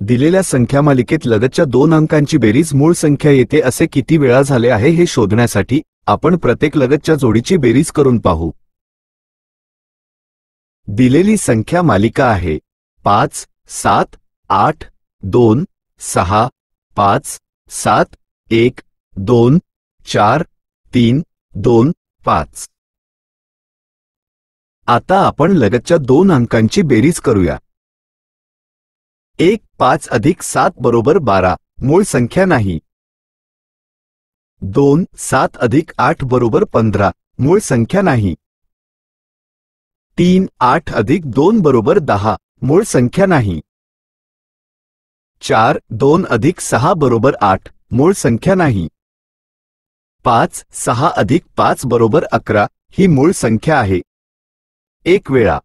दिलेल्या संख्या मालिकेत लगतच्या दोन अंकांची बेरीज मूळ संख्या येते असे किती वेळा झाले आहे हे शोधण्यासाठी आपण प्रत्येक लगतच्या जोडीची बेरीज करून पाहू। दिलेली संख्या मालिका आहे 5 7 8 2 6 5 7 1 2 4 3 2 5। आता आपण लगतच्या दोन अंकांची बेरीज करूया। 1 5 अधिक 7 बरोबर 12 मूळ संख्या नाही। 2 7 अधिक 8 बरोबर 15 मूळ संख्या नाही। 3 8 अधिक 2 बरोबर 10 मूळ संख्या नाही। 4 2 अधिक 6 बरोबर 8 मूळ संख्या नाही। 5 6 अधिक 5 बरोबर 11 ही मूळ संख्या आहे। एक वेळा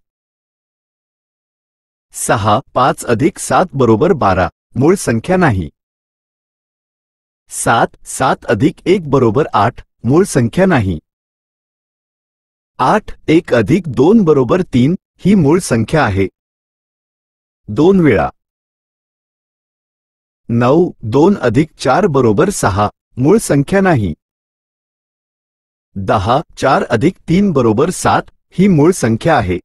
6 5 अधिक 7 बरोबर 12 मूळ संख्या नाही। 7 7 अधिक 1 बरोबर 8 मूळ संख्या नाही। 8 1 अधिक 2 बरोबर 3 ही मूळ संख्या आहे। दोन वेळा 9 2 अधिक 4 बरोबर 6 मूळ संख्या नाही। 10 4 अधिक 3 बरोबर 7 ही मूळ संख्या आहे।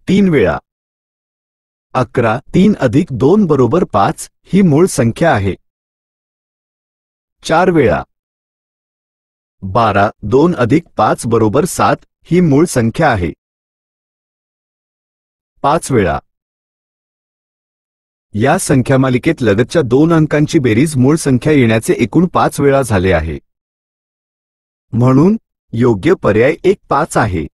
तीन वेळा 11 3 अधिक 2 बरोबर 5 ही मूळ संख्या आहे। चार वेळा 12 2 अधिक 5 बरोबर 7 ही मूळ संख्या आहे। पाच वेळा या संख्या मालिकेत लगतच्या दोन अंकांची बेरीज मूळ संख्या येण्याचे एकूण 5 वेळा झाले आहे। म्हणून योग्य पर्याय 1 5 आहे।